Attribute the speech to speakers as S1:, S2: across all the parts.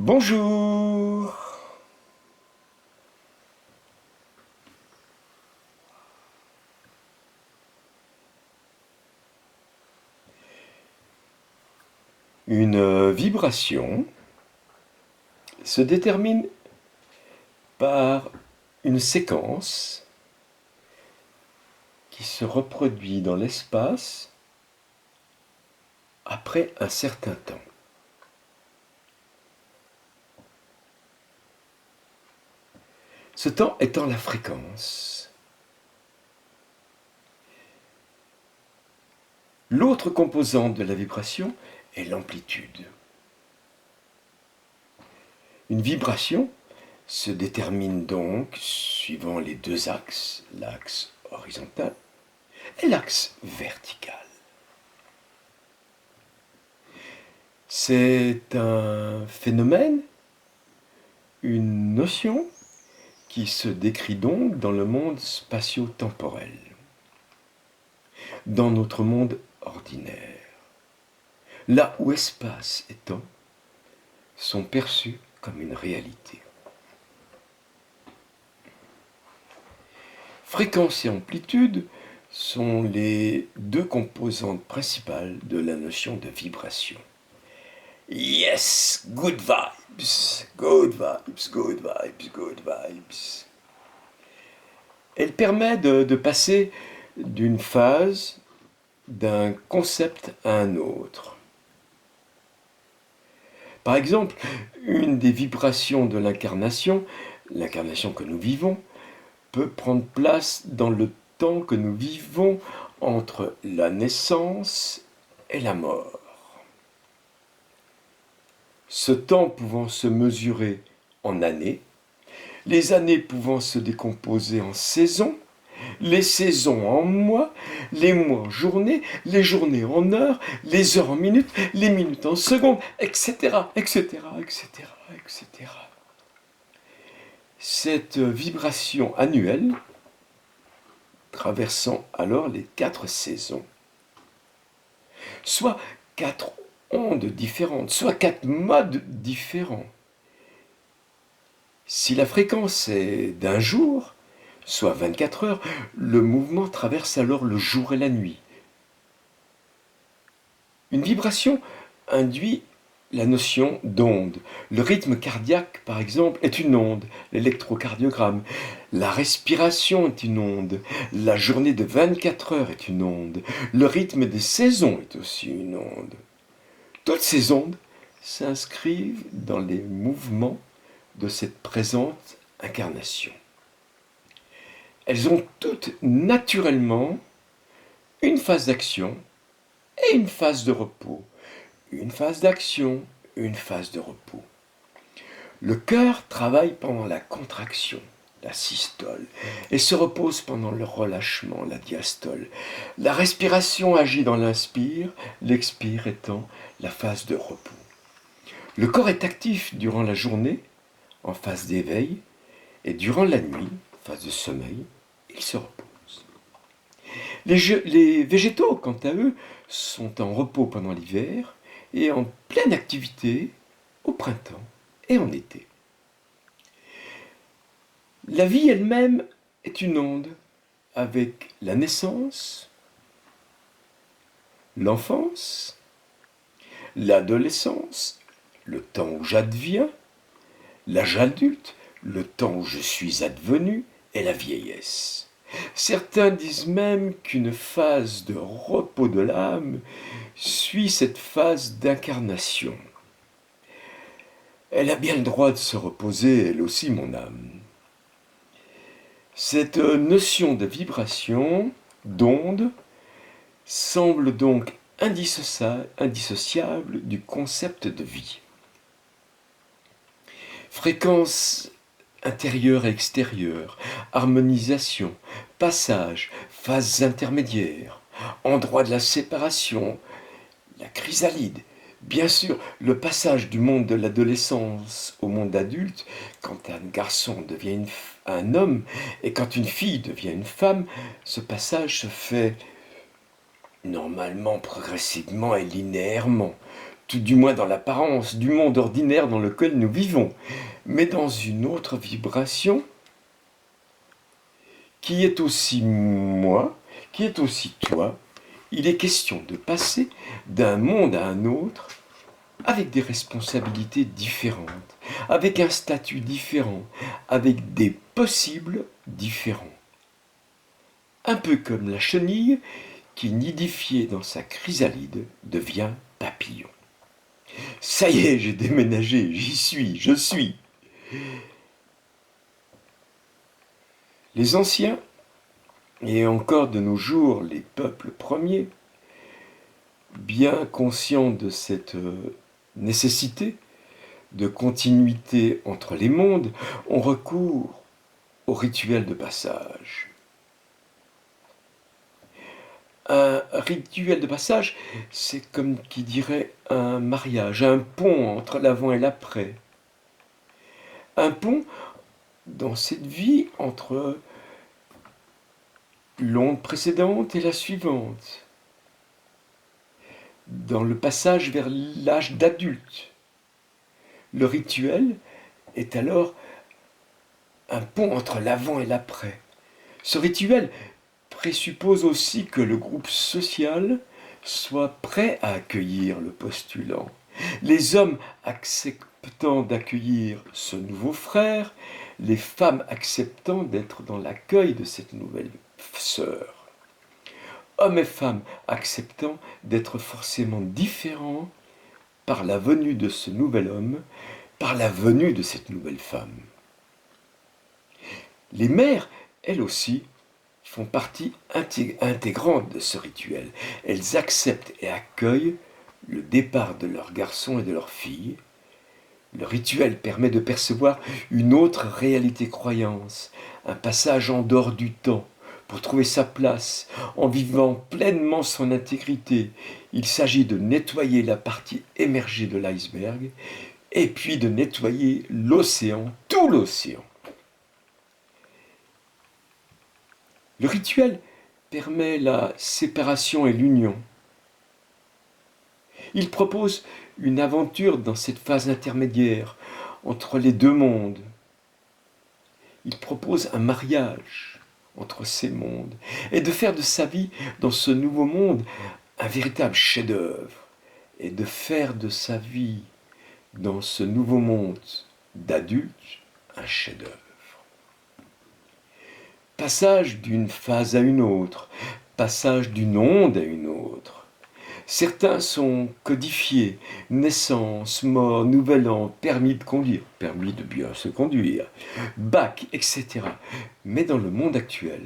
S1: Bonjour. Une vibration se détermine par une séquence qui se reproduit dans l'espace après un certain temps. Ce temps étant la fréquence. L'autre composante de la vibration est l'amplitude. Une vibration se détermine donc suivant les deux axes, l'axe horizontal et l'axe vertical. C'est un phénomène, une notion qui se décrit donc dans le monde spatio-temporel, dans notre monde ordinaire, là où espace et temps sont perçus comme une réalité. Fréquence et amplitude sont les deux composantes principales de la notion de vibration. Yes, good vibes, good vibes, good vibes, good vibes. Elle permet de passer d'une phase, d'un concept à un autre. Par exemple, une des vibrations de l'incarnation que nous vivons, peut prendre place dans le temps que nous vivons entre la naissance et la mort. Ce temps pouvant se mesurer en années, les années pouvant se décomposer en saisons, les saisons en mois, les mois en journées, les journées en heures, les heures en minutes, les minutes en secondes, etc., etc., etc., etc. Cette vibration annuelle, traversant alors les 4 saisons, soit 4 ondes différentes, soit 4 modes différents. Si la fréquence est d'un jour, soit 24 heures, le mouvement traverse alors le jour et la nuit. Une vibration induit la notion d'onde. Le rythme cardiaque, par exemple, est une onde, l'électrocardiogramme. La respiration est une onde. La journée de 24 heures est une onde. Le rythme des saisons est aussi une onde. Toutes ces ondes s'inscrivent dans les mouvements de cette présente incarnation. Elles ont toutes naturellement une phase d'action et une phase de repos. Une phase d'action, une phase de repos. Le cœur travaille pendant la contraction, la systole, et se repose pendant le relâchement, la diastole. La respiration agit dans l'inspire, l'expire étant la phase de repos. Le corps est actif durant la journée, en phase d'éveil, et durant la nuit, phase de sommeil, il se repose. Les végétaux, quant à eux, sont en repos pendant l'hiver et en pleine activité au printemps et en été. La vie elle-même est une onde avec la naissance, l'enfance, l'adolescence, le temps où j'adviens, l'âge adulte, le temps où je suis advenu, et la vieillesse. Certains disent même qu'une phase de repos de l'âme suit cette phase d'incarnation. Elle a bien le droit de se reposer, elle aussi, mon âme. Cette notion de vibration, d'onde, semble donc indissociable du concept de vie. Fréquence intérieure et extérieure, harmonisation, passage, phases intermédiaires, endroit de la séparation, la chrysalide. Bien sûr, le passage du monde de l'adolescence au monde adulte, quand un garçon devient un homme et quand une fille devient une femme, ce passage se fait normalement, progressivement et linéairement. tout du moins dans l'apparence, du monde ordinaire dans lequel nous vivons, mais dans une autre vibration qui est aussi moi, qui est aussi toi. Il est question de passer d'un monde à un autre avec des responsabilités différentes, avec un statut différent, avec des possibles différents. Un peu comme la chenille qui, nidifiée dans sa chrysalide, devient papillon. Ça y est, j'ai déménagé, j'y suis, je suis. Les anciens, et encore de nos jours les peuples premiers, bien conscients de cette nécessité de continuité entre les mondes, ont recours au rituel de passage. Un rituel de passage, c'est comme qui dirait un mariage, un pont entre l'avant et l'après. Un pont dans cette vie entre l'onde précédente et la suivante. Dans le passage vers l'âge d'adulte. Le rituel est alors un pont entre l'avant et l'après. Ce rituel présuppose aussi que le groupe social soit prêt à accueillir le postulant. Les hommes acceptant d'accueillir ce nouveau frère, les femmes acceptant d'être dans l'accueil de cette nouvelle sœur. Hommes et femmes acceptant d'être forcément différents par la venue de ce nouvel homme, par la venue de cette nouvelle femme. Les mères, elles aussi, font partie intégrante de ce rituel. Elles acceptent et accueillent le départ de leurs garçons et de leurs filles. Le rituel permet de percevoir une autre réalité croyance, un passage en dehors du temps, pour trouver sa place, en vivant pleinement son intégrité. Il s'agit de nettoyer la partie émergée de l'iceberg, et puis de nettoyer l'océan, tout l'océan. Le rituel permet la séparation et l'union. Il propose une aventure dans cette phase intermédiaire entre les deux mondes. Il propose un mariage entre ces mondes et de faire de sa vie dans ce nouveau monde un véritable chef-d'œuvre et de faire de sa vie dans ce nouveau monde d'adulte un chef-d'œuvre. Passage d'une phase à une autre, passage d'une onde à une autre. Certains sont codifiés, naissance, mort, nouvel an, permis de conduire, permis de bien se conduire, bac, etc. Mais dans le monde actuel,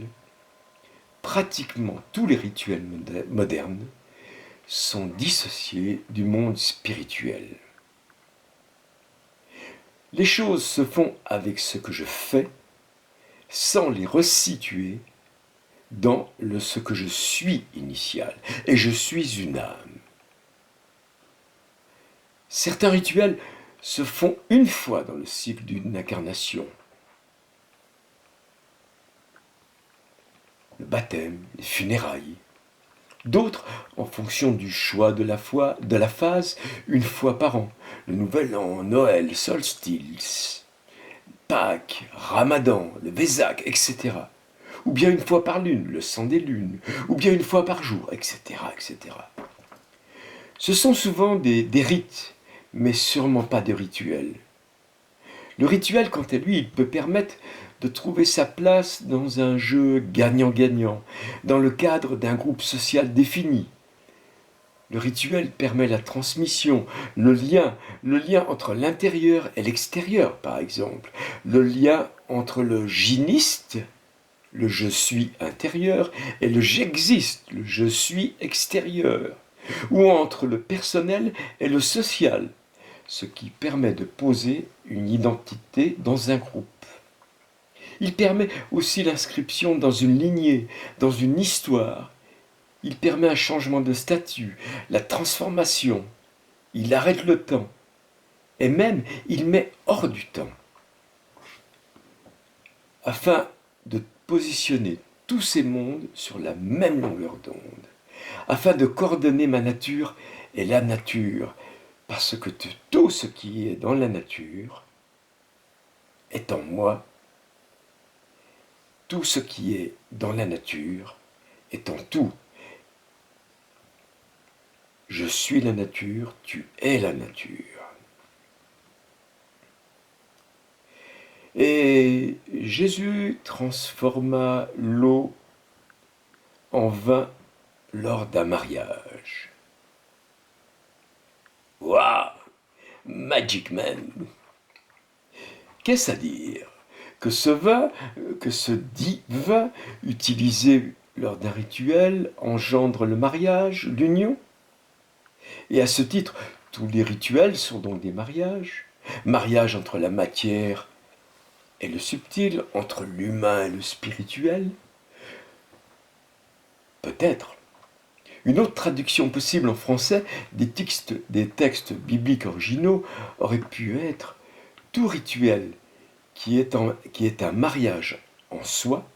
S1: pratiquement tous les rituels modernes sont dissociés du monde spirituel. Les choses se font avec ce que je fais, sans les resituer dans le ce que je suis initial. Et je suis une âme. Certains rituels se font une fois dans le cycle d'une incarnation. Le baptême, les funérailles. D'autres, en fonction du choix de la phase, une fois par an. Le nouvel an, Noël, solstice, Pâques, Ramadan, le Vésac, etc. Ou bien une fois par lune, le sang des lunes, ou bien une fois par jour, etc. etc. Ce sont souvent des rites, mais sûrement pas de rituels. Le rituel, quant à lui, il peut permettre de trouver sa place dans un jeu gagnant-gagnant, dans le cadre d'un groupe social défini. Le rituel permet la transmission, le lien entre l'intérieur et l'extérieur, par exemple. Le lien entre le j'iniste, le je suis intérieur, et le j'existe, le je suis extérieur. Ou entre le personnel et le social, ce qui permet de poser une identité dans un groupe. Il permet aussi l'inscription dans une lignée, dans une histoire. Il permet un changement de statut, la transformation. Il arrête le temps. Et même, il met hors du temps. Afin de positionner tous ces mondes sur la même longueur d'onde. Afin de coordonner ma nature et la nature. parce que tout ce qui est dans la nature est en moi. Tout ce qui est dans la nature est en tout. Je suis la nature, tu es la nature. Et Jésus transforma l'eau en vin lors d'un mariage. Waouh! Magic Man! Qu'est-ce à dire? Que ce vin, que ce dit vin utilisé lors d'un rituel engendre le mariage, l'union? Et à ce titre, tous les rituels sont donc des mariages. Mariage entre la matière et le subtil, entre l'humain et le spirituel. Peut-être. Une autre traduction possible en français des textes bibliques originaux aurait pu être tout rituel qui est un mariage en soi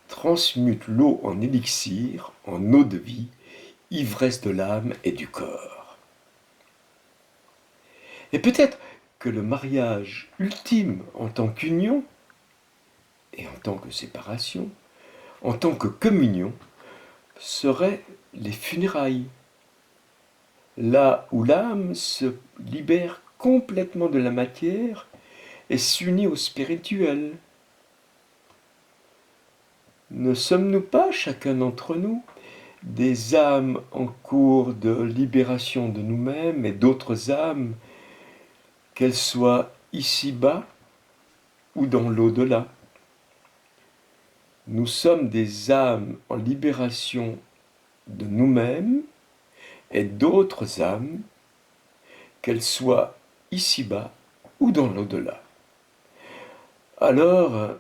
S1: transmute l'eau en élixir, en eau de vie, ivresse de l'âme et du corps. Et peut-être que le mariage ultime en tant qu'union et en tant que séparation, en tant que communion, serait les funérailles, là où l'âme se libère complètement de la matière et s'unit au spirituel. Ne sommes-nous pas, chacun d'entre nous, des âmes en cours de libération de nous-mêmes et d'autres âmes, qu'elles soient ici-bas ou dans l'au-delà? Nous sommes des âmes en libération de nous-mêmes et d'autres âmes, qu'elles soient ici-bas ou dans l'au-delà. Alors,